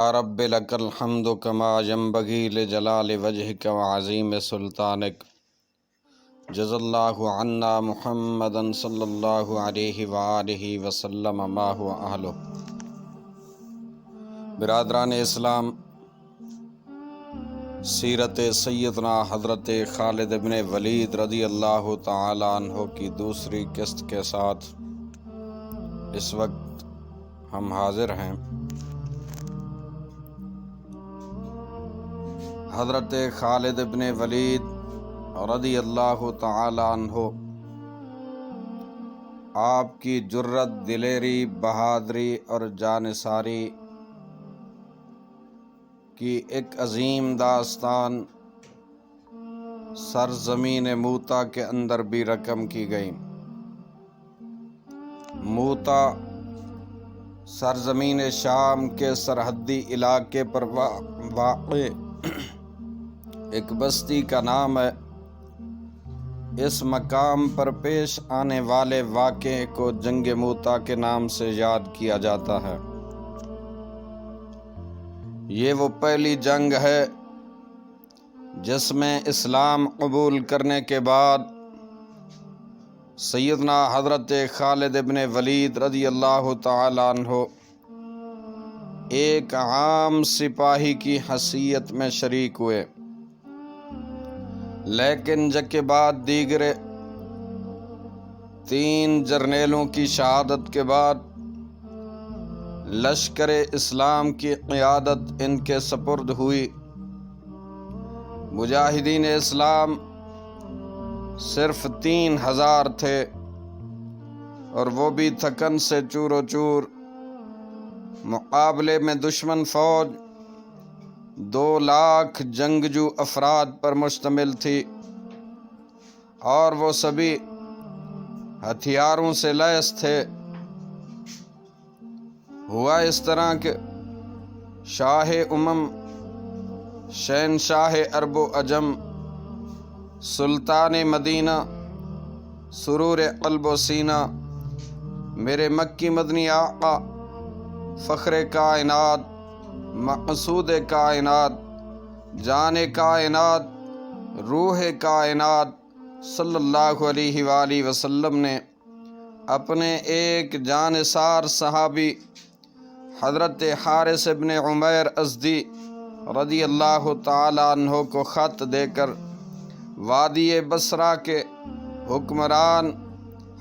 یا رب لک الحمد کما ینبغی لجلال وجہک وعظیم سلطانک جزا اللہ عنا محمدا صلی اللہ علیہ وآلہ وسلم ما هو اہلہ۔ برادران اسلام، سیرت سیدنا حضرت خالد بن ولید رضی اللہ تعالیٰ عنہ کی دوسری قسط کے ساتھ اس وقت ہم حاضر ہیں۔ حضرت خالد بن ولید رضی اللہ تعالی عنہ آپ کی جرت، دلیری، بہادری اور جانثاری کی ایک عظیم داستان سرزمین موتا کے اندر بھی رقم کی گئی۔ موتا سرزمین شام کے سرحدی علاقے پر واقع ایک بستی کا نام ہے۔ اس مقام پر پیش آنے والے واقعے کو جنگ موتا کے نام سے یاد کیا جاتا ہے۔ یہ وہ پہلی جنگ ہے جس میں اسلام قبول کرنے کے بعد سیدنا حضرت خالد بن ولید رضی اللہ تعالی عنہ ایک عام سپاہی کی حیثیت میں شریک ہوئے، لیکن جنگ کے بعد دیگر 3 جرنیلوں کی شہادت کے بعد لشکر اسلام کی قیادت ان کے سپرد ہوئی۔ مجاہدین اسلام صرف 3000 تھے اور وہ بھی تھکن سے چور و چور۔ مقابلے میں دشمن فوج 2 لاکھ جنگجو افراد پر مشتمل تھی اور وہ سبھی ہتھیاروں سے لیس تھے۔ ہوا اس طرح کہ شاہ امم، شہنشاہ عرب و عجم، سلطان مدینہ، سرور قلب و سینہ، میرے مکی مدنی آقا، فخر کائنات، مقصود کائنات، جان کائنات، روح کائنات صلی اللہ علیہ وآلہ وسلم نے اپنے ایک جانثار صحابی حضرت حارث بن عمیر ازدی رضی اللہ تعالی عنہ کو خط دے کر وادی بصرہ کے حکمران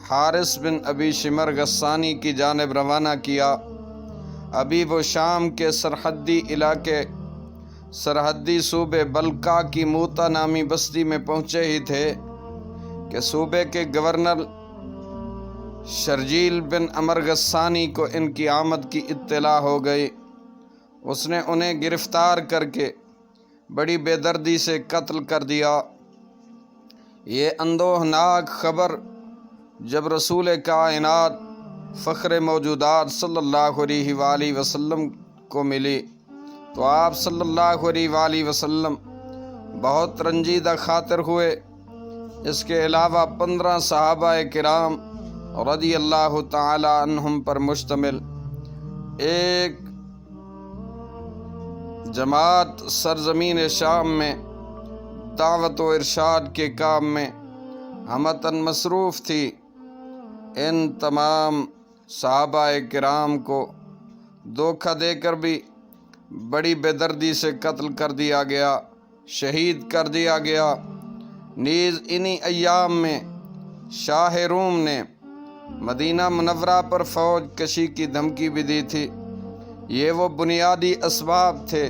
حارث بن ابی شمر غسانی کی جانب روانہ کیا۔ ابھی وہ شام کے سرحدی علاقے، سرحدی صوبے بلقا کی موتا نامی بستی میں پہنچے ہی تھے کہ صوبے کے گورنر شرجیل بن عمر غسانی کو ان کی آمد کی اطلاع ہو گئی۔ اس نے انہیں گرفتار کر کے بڑی بے دردی سے قتل کر دیا۔ یہ اندوہناک خبر جب رسول کائنات، فخر موجودات صلی اللہ علیہ وآلہ وسلم کو ملی تو آپ صلی اللہ علیہ وآلہ وسلم بہت رنجیدہ خاطر ہوئے۔ اس کے علاوہ 15 صحابہ کرام رضی اللہ تعالی عنہم پر مشتمل ایک جماعت سرزمین شام میں دعوت و ارشاد کے کام میں ہمتاً مصروف تھی۔ ان تمام صحابہ کرام کو دھوکہ دے کر بھی بڑی بے دردی سے قتل کر دیا گیا، شہید کر دیا گیا۔ نیز انہی ایام میں شاہ روم نے مدینہ منورہ پر فوج کشی کی دھمکی بھی دی تھی۔ یہ وہ بنیادی اسباب تھے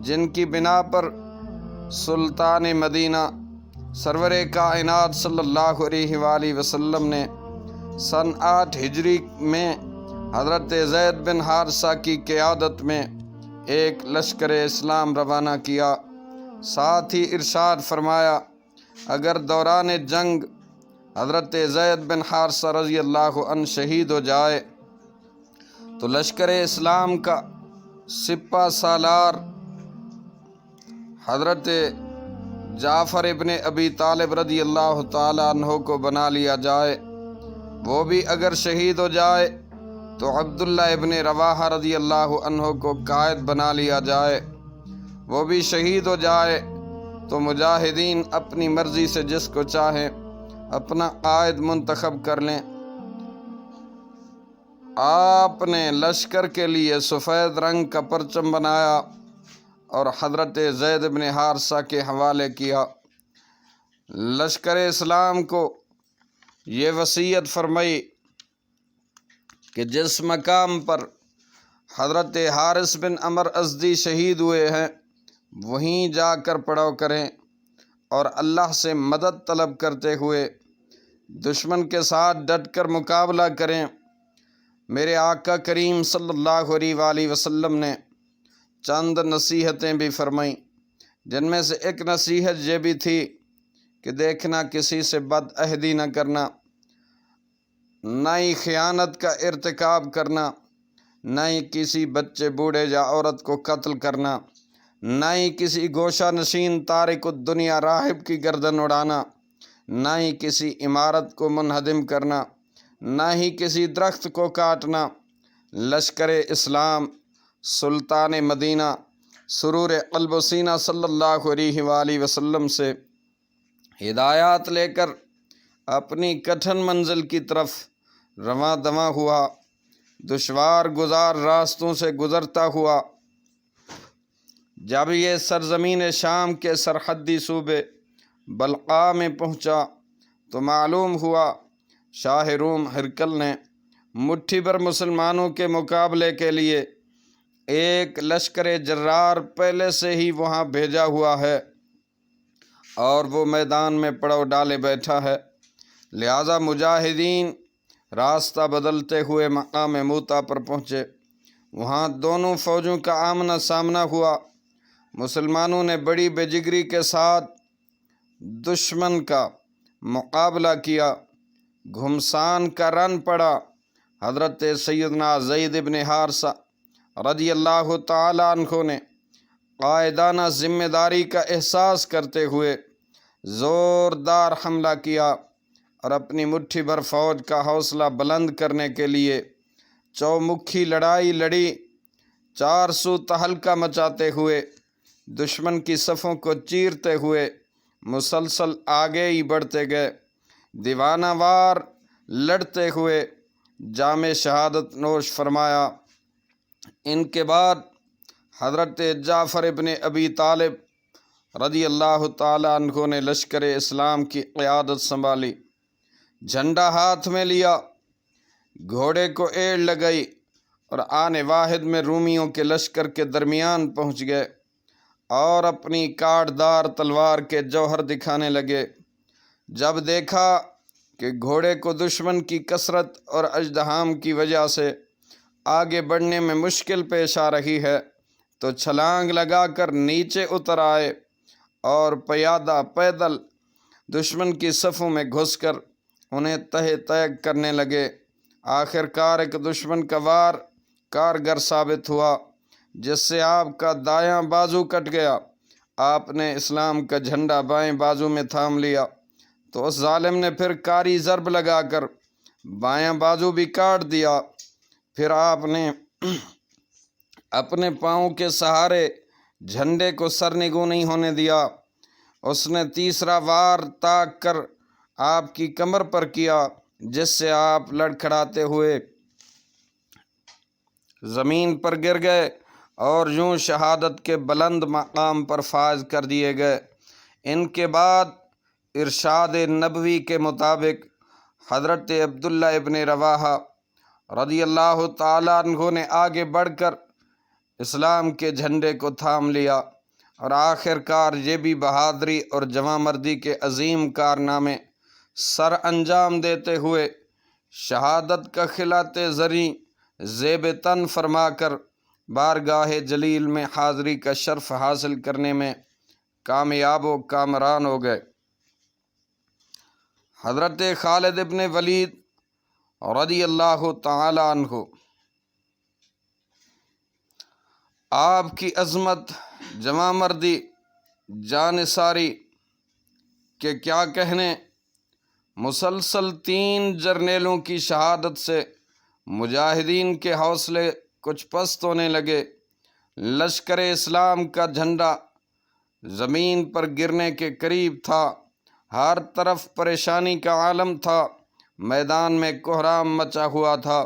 جن کی بنا پر سلطان مدینہ سرور کائنات صلی اللہ علیہ وآلہ وسلم نے سن 8 ہجری میں حضرت زید بن حارثہ کی قیادت میں ایک لشکر اسلام روانہ کیا۔ ساتھ ہی ارشاد فرمایا، اگر دوران جنگ حضرت زید بن حارثہ رضی اللہ عنہ شہید ہو جائے تو لشکر اسلام کا سپہ سالار حضرت جعفر ابن ابی طالب رضی اللہ تعالی عنہ کو بنا لیا جائے۔ وہ بھی اگر شہید ہو جائے تو عبداللہ ابن رواحہ رضی اللہ عنہ کو قائد بنا لیا جائے، وہ بھی شہید ہو جائے، تو مجاہدین اپنی مرضی سے جس کو چاہیں اپنا قائد منتخب کر لیں۔ آپ نے لشکر کے لیے سفید رنگ کا پرچم بنایا اور حضرت زید بن حارثہ کے حوالے کیا۔ لشکر اسلام کو یہ وصیت فرمائی کہ جس مقام پر حضرت حارث بن عمر ازدی شہید ہوئے ہیں وہیں جا کر پڑاؤ کریں اور اللہ سے مدد طلب کرتے ہوئے دشمن کے ساتھ ڈٹ کر مقابلہ کریں۔ میرے آقا کریم صلی اللہ علیہ وآلہ وسلم نے چند نصیحتیں بھی فرمائیں، جن میں سے ایک نصیحت یہ بھی تھی کہ دیکھنا کسی سے بد عہدی نہ کرنا، نہ ہی خیانت کا ارتکاب کرنا، نہ ہی کسی بچے بوڑھے یا عورت کو قتل کرنا، نہ ہی کسی گوشہ نشین تارک الدنیا راہب کی گردن اڑانا، نہ ہی کسی عمارت کو منہدم کرنا، نہ ہی کسی درخت کو کاٹنا۔ لشکر اسلام سلطان مدینہ سرور قلب و سینہ صلی اللہ علیہ وآلہ وسلم سے ہدایات لے کر اپنی کٹھن منزل کی طرف رواں دواں ہوا، دشوار گزار راستوں سے گزرتا ہوا۔ جب یہ سرزمین شام کے سرحدی صوبے بلقاء میں پہنچا تو معلوم ہوا شاہ روم ہرقل نے مٹھی بھر مسلمانوں کے مقابلے کے لیے ایک لشکر جرار پہلے سے ہی وہاں بھیجا ہوا ہے اور وہ میدان میں پڑاؤ ڈالے بیٹھا ہے، لہذا مجاہدین راستہ بدلتے ہوئے مقام موطا پر پہنچے۔ وہاں دونوں فوجوں کا آمنا سامنا ہوا۔ مسلمانوں نے بڑی بے جگری کے ساتھ دشمن کا مقابلہ کیا، گھمسان کا رن پڑا۔ حضرت سیدنا زید بن حارثہ رضی اللہ تعالی عنہ نے قائدانہ ذمہ داری کا احساس کرتے ہوئے زوردار حملہ کیا اور اپنی مٹھی بھر فوج کا حوصلہ بلند کرنے کے لیے چومکھی لڑائی لڑی، چار سو تہلکہ مچاتے ہوئے دشمن کی صفوں کو چیرتے ہوئے مسلسل آگے ہی بڑھتے گئے، دیوانہ وار لڑتے ہوئے جام شہادت نوش فرمایا۔ ان کے بعد حضرت جعفر ابن ابی طالب رضی اللہ تعالی عنہ نے لشکر اسلام کی قیادت سنبھالی، جھنڈا ہاتھ میں لیا، گھوڑے کو ایڑ لگائی اور آن واحد میں رومیوں کے لشکر کے درمیان پہنچ گئے اور اپنی کاٹدار تلوار کے جوہر دکھانے لگے۔ جب دیکھا کہ گھوڑے کو دشمن کی کثرت اور اژدہام کی وجہ سے آگے بڑھنے میں مشکل پیش آ رہی ہے تو چھلانگ لگا کر نیچے اتر آئے اور پیدل دشمن کی صفوں میں گھس کر انہیں تہہ تیگ کرنے لگے۔ آخر کار ایک دشمن کا وار کارگر ثابت ہوا جس سے آپ کا دایاں بازو کٹ گیا۔ آپ نے اسلام کا جھنڈا بائیں بازو میں تھام لیا تو اس ظالم نے پھر کاری ضرب لگا کر بایاں بازو بھی کاٹ دیا۔ پھر آپ نے اپنے پاؤں کے سہارے جھنڈے کو سرنگوں نہیں ہونے دیا۔ اس نے تیسرا وار تاک کر آپ کی کمر پر کیا جس سے آپ لڑکھڑاتے ہوئے زمین پر گر گئے اور یوں شہادت کے بلند مقام پر فائز کر دیے گئے۔ ان کے بعد ارشاد نبوی کے مطابق حضرت عبداللہ ابن رواحہ رضی اللہ تعالی عنہ نے آگے بڑھ کر اسلام کے جھنڈے کو تھام لیا اور آخر کار یہ بھی بہادری اور جواں مردی کے عظیم کارنامے سر انجام دیتے ہوئے شہادت کا خلعت زریں زیب تن فرما کر بارگاہ جلیل میں حاضری کا شرف حاصل کرنے میں کامیاب و کامران ہو گئے۔ حضرت خالد ابن ولید رضی اللہ تعالی عنہ، آپ کی عظمت، جواں مردی، جانثاری کے کیا کہنے، مسلسل 3 جرنیلوں کی شہادت سے مجاہدین کے حوصلے کچھ پست ہونے لگے۔ لشکر اسلام کا جھنڈا زمین پر گرنے کے قریب تھا۔ ہر طرف پریشانی کا عالم تھا۔ میدان میں کوہرام مچا ہوا تھا۔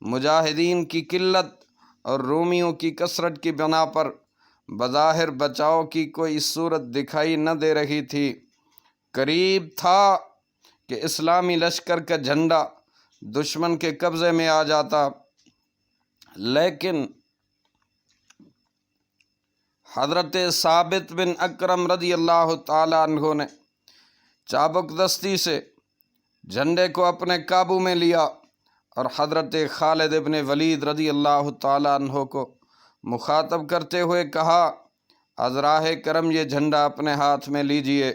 مجاہدین کی قلت اور رومیوں کی کثرت کی بنا پر بظاہر بچاؤ کی کوئی صورت دکھائی نہ دے رہی تھی۔ قریب تھا کہ اسلامی لشکر کا جھنڈا دشمن کے قبضے میں آ جاتا، لیکن حضرت ثابت بن اکرم رضی اللہ تعالیٰ عنہ نے چابک دستی سے جھنڈے کو اپنے قابو میں لیا اور حضرت خالد بن ولید رضی اللہ تعالیٰ عنہ کو مخاطب کرتے ہوئے کہا، از راہ کرم یہ جھنڈا اپنے ہاتھ میں لیجئے۔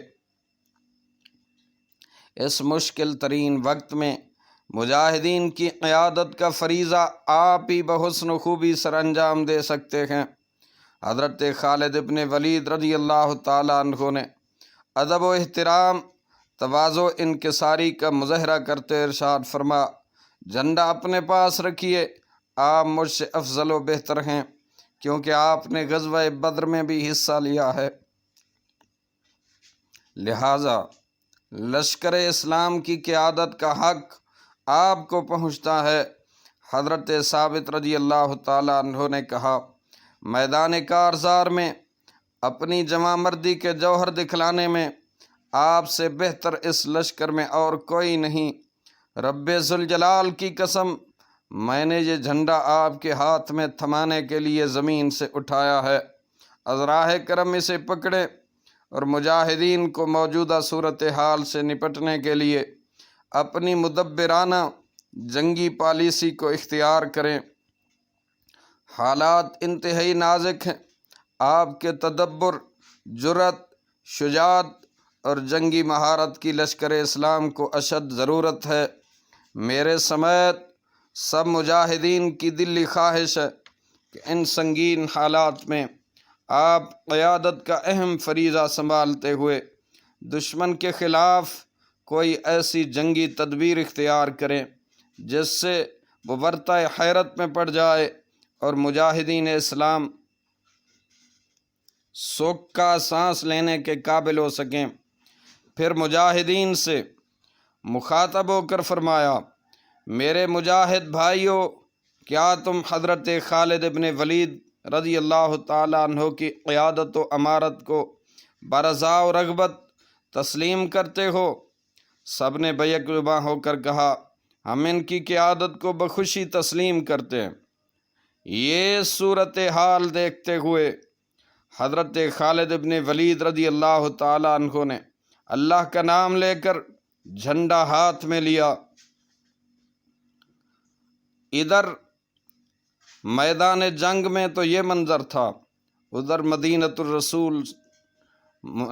اس مشکل ترین وقت میں مجاہدین کی قیادت کا فریضہ آپ ہی بحسن و خوبی سر انجام دے سکتے ہیں۔ حضرت خالد بن ولید رضی اللہ تعالیٰ عنہ نے ادب و احترام، تواضع، انکساری کا مظاہرہ کرتے ارشاد فرما، جھنڈا اپنے پاس رکھیے، آپ مجھ سے افضل و بہتر ہیں کیونکہ آپ نے غزوہ بدر میں بھی حصہ لیا ہے، لہٰذا لشکر اسلام کی قیادت کا حق آپ کو پہنچتا ہے۔ حضرت ثابت رضی اللہ تعالیٰ عنہ نے کہا، میدان کارزار میں اپنی جمع مردی کے جوہر دکھلانے میں آپ سے بہتر اس لشکر میں اور کوئی نہیں۔ رب ذوالجلال کی قسم، میں نے یہ جھنڈا آپ کے ہاتھ میں تھمانے کے لیے زمین سے اٹھایا ہے، از راہ کرم اسے پکڑیں اور مجاہدین کو موجودہ صورتحال سے نپٹنے کے لیے اپنی مدبرانہ جنگی پالیسی کو اختیار کریں۔ حالات انتہائی نازک ہیں، آپ کے تدبر، جرأت، شجاعت اور جنگی مہارت کی لشکر اسلام کو اشد ضرورت ہے۔ میرے سمیت سب مجاہدین کی دلی خواہش ہے کہ ان سنگین حالات میں آپ قیادت کا اہم فریضہ سنبھالتے ہوئے دشمن کے خلاف کوئی ایسی جنگی تدبیر اختیار کریں جس سے وہ ورطۂ حیرت میں پڑ جائے اور مجاہدین اسلام سکھ کا سانس لینے کے قابل ہو سکیں۔ پھر مجاہدین سے مخاطب ہو کر فرمایا، میرے مجاہد بھائیو، کیا تم حضرت خالد بن ولید رضی اللہ تعالیٰ عنہ کی قیادت و امارت کو برضا و رغبت تسلیم کرتے ہو؟ سب نے بیک زباں ہو کر کہا، ہم ان کی قیادت کو بخوشی تسلیم کرتے ہیں۔ یہ صورتحال دیکھتے ہوئے حضرت خالد بن ولید رضی اللہ تعالیٰ عنہ نے اللہ کا نام لے کر جھنڈا ہاتھ میں لیا۔ ادھر میدان جنگ میں تو یہ منظر تھا، ادھر مدینۃ الرسول،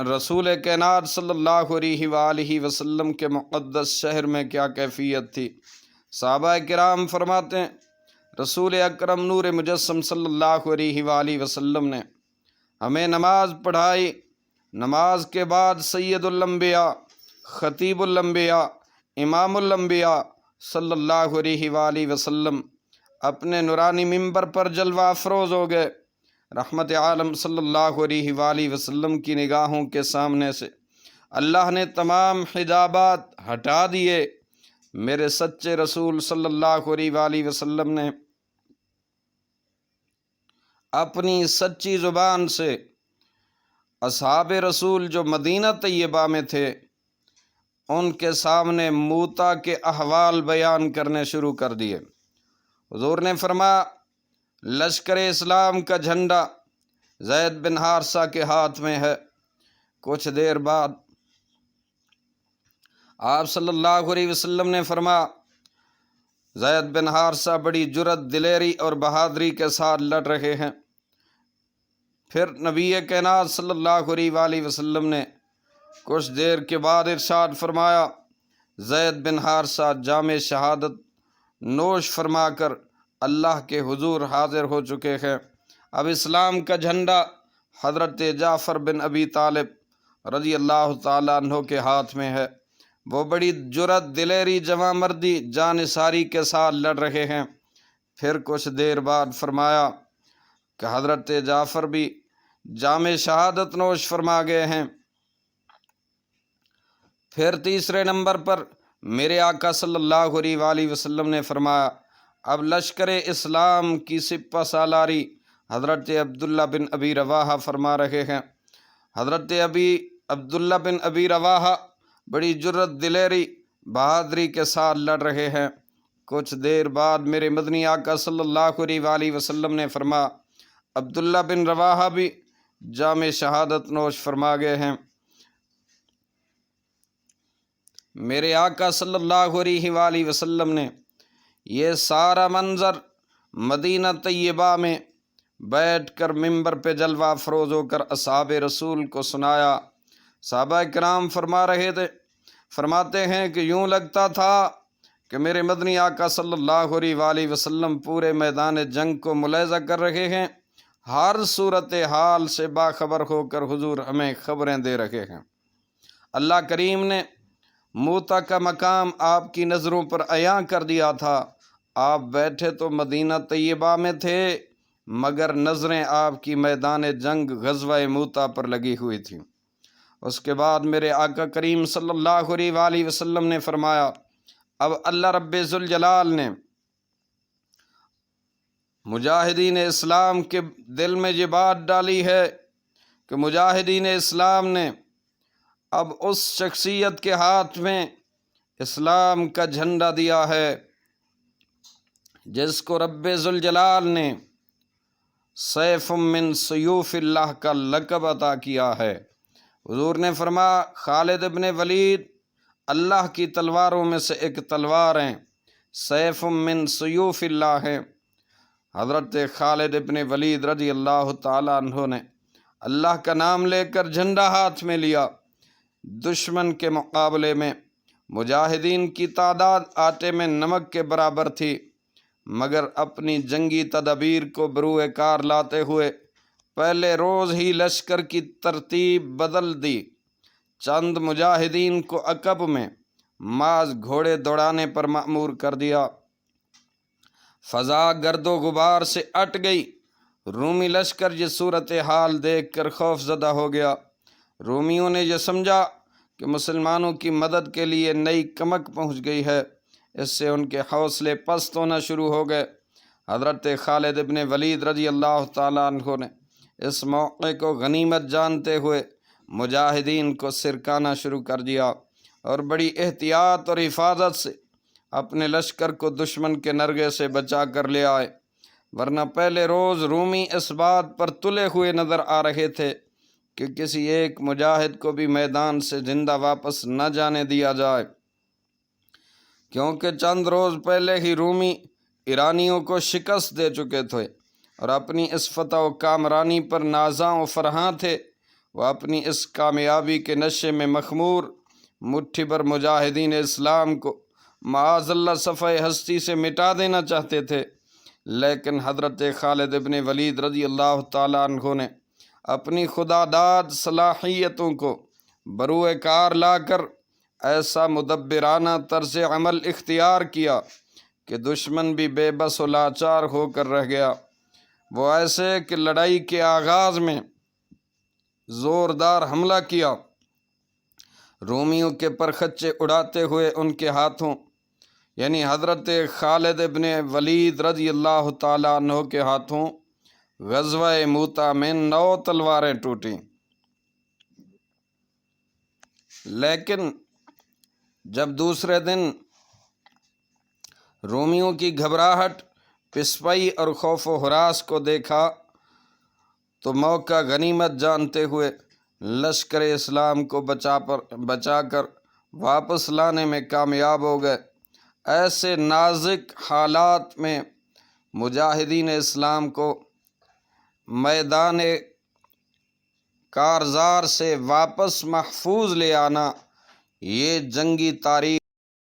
رسول کائنات صلی اللہ علیہ وآلہ وسلم کے مقدس شہر میں کیا کیفیت تھی۔ صحابہ کرام فرماتے ہیں، رسول اکرم نور مجسم صلی اللہ علیہ وآلہ وسلم نے ہمیں نماز پڑھائی۔ نماز کے بعد سید الانبیاء، خطیب الانبیاء، امام الانبیاء صلی اللہ علیہ وآلہ وسلم اپنے نورانی منبر پر جلوہ افروز ہو گئے۔ رحمت عالم صلی اللہ علیہ وآلہ وسلم کی نگاہوں کے سامنے سے اللہ نے تمام حجابات ہٹا دیے۔ میرے سچے رسول صلی اللہ علیہ وآلہ وسلم نے اپنی سچی زبان سے اصحاب رسول جو مدینہ طیبہ میں تھے ان کے سامنے موتا کے احوال بیان کرنے شروع کر دیے۔ حضور نے فرمایا، لشکر اسلام کا جھنڈا زید بن حارثہ کے ہاتھ میں ہے۔ کچھ دیر بعد آپ صلی اللہ علیہ وسلم نے فرمایا، زید بن حارثہ بڑی جرأت، دلیری اور بہادری کے ساتھ لڑ رہے ہیں۔ پھر نبی کائنات صلی اللہ علیہ وآلہ وسلم نے کچھ دیر کے بعد ارشاد فرمایا، زید بن حارثہ جام شہادت نوش فرما کر اللہ کے حضور حاضر ہو چکے ہیں۔ اب اسلام کا جھنڈا حضرت جعفر بن ابی طالب رضی اللہ تعالیٰ عنہ کے ہاتھ میں ہے۔ وہ بڑی جرأت، دلیری، جواں مردی، جانثاری کے ساتھ لڑ رہے ہیں۔ پھر کچھ دیر بعد فرمایا کہ حضرت جعفر بھی جام شہادت نوش فرما گئے ہیں۔ پھر تیسرے نمبر پر میرے آقا صلی اللہ علیہ وآلہ وسلم نے فرمایا اب لشکر اسلام کی سپہ سالاری حضرت عبداللہ بن ابی رواحہ فرما رہے ہیں۔ حضرت عبداللہ بن ابی رواحہ بڑی جرأت، دلیری، بہادری کے ساتھ لڑ رہے ہیں۔ کچھ دیر بعد میرے مدنی آقا صلی اللہ علیہ وآلہ وسلم نے فرمایا عبداللہ بن رواحہ بھی جام شہادت نوش فرما گئے ہیں۔ میرے آقا صلی اللہ علیہ وآلہ وسلم نے یہ سارا منظر مدینہ طیبہ میں بیٹھ کر ممبر پہ جلوہ افروز ہو کر اصحاب رسول کو سنایا۔ صحابہ کرام فرماتے ہیں کہ یوں لگتا تھا کہ میرے مدنی آقا صلی اللہ علیہ وآلہ وسلم پورے میدان جنگ کو ملاحظہ کر رہے ہیں، ہر صورت حال سے باخبر ہو کر حضور ہمیں خبریں دے رہے ہیں۔ اللہ کریم نے موتا کا مقام آپ کی نظروں پر عیاں کر دیا تھا۔ آپ بیٹھے تو مدینہ طیبہ میں تھے مگر نظریں آپ کی میدان جنگ غزوہ موتا پر لگی ہوئی تھیں۔ اس کے بعد میرے آقا کریم صلی اللہ علیہ وآلہ وسلم نے فرمایا اب اللہ رب ذوالجلال نے مجاہدین اسلام کے دل میں یہ بات ڈالی ہے کہ مجاہدین اسلام نے اب اس شخصیت کے ہاتھ میں اسلام کا جھنڈا دیا ہے جس کو رب ذوالجلال نے سیف من سیوف اللہ کا لقب عطا کیا ہے۔ حضور نے فرمایا خالد ابن ولید اللہ کی تلواروں میں سے ایک تلوار ہیں، سیف من سیوف اللہ ہے۔ حضرت خالد ابن ولید رضی اللہ تعالیٰ عنہ نے اللہ کا نام لے کر جھنڈا ہاتھ میں لیا۔ دشمن کے مقابلے میں مجاہدین کی تعداد آٹے میں نمک کے برابر تھی، مگر اپنی جنگی تدابیر کو بروئے کار لاتے ہوئے پہلے روز ہی لشکر کی ترتیب بدل دی۔ چند مجاہدین کو عقب میں ماز گھوڑے دوڑانے پر مأمور کر دیا۔ فضا گرد و غبار سے اٹ گئی۔ رومی لشکر یہ صورتحال دیکھ کر خوف زدہ ہو گیا۔ رومیوں نے یہ سمجھا کہ مسلمانوں کی مدد کے لیے نئی کمک پہنچ گئی ہے، اس سے ان کے حوصلے پست ہونا شروع ہو گئے۔ حضرت خالد ابن ولید رضی اللہ تعالیٰ عنہ نے اس موقع کو غنیمت جانتے ہوئے مجاہدین کو سرکانا شروع کر دیا اور بڑی احتیاط اور حفاظت سے اپنے لشکر کو دشمن کے نرغے سے بچا کر لے آئے، ورنہ پہلے روز رومی اس بات پر تلے ہوئے نظر آ رہے تھے کہ کسی ایک مجاہد کو بھی میدان سے زندہ واپس نہ جانے دیا جائے، کیونکہ چند روز پہلے ہی رومی ایرانیوں کو شکست دے چکے تھے اور اپنی اس فتح و کامرانی پر نازاں و فرحاں تھے۔ وہ اپنی اس کامیابی کے نشے میں مخمور مٹھی بھر مجاہدین اسلام کو معاذ اللہ صفحہ ہستی سے مٹا دینا چاہتے تھے، لیکن حضرت خالد ابن ولید رضی اللہ تعالیٰ عنہ نے اپنی خدا داد صلاحیتوں کو بروئے کار لا کر ایسا مدبرانہ طرز عمل اختیار کیا کہ دشمن بھی بے بس و لاچار ہو کر رہ گیا۔ وہ ایسے کہ لڑائی کے آغاز میں زوردار حملہ کیا، رومیوں کے پرخچے اڑاتے ہوئے ان کے ہاتھوں یعنی حضرت خالد ابن ولید رضی اللہ تعالیٰ عنہ کے ہاتھوں غزوہ موتا میں 9 تلواریں ٹوٹیں۔ لیکن جب دوسرے دن رومیوں کی گھبراہٹ، پسپائی اور خوف و ہراس کو دیکھا تو موقع غنیمت جانتے ہوئے لشکر اسلام کو بچا کر واپس لانے میں کامیاب ہو گئے۔ ایسے نازک حالات میں مجاہدین اسلام کو میدان کارزار سے واپس محفوظ لے آنا، یہ جنگی تاریخ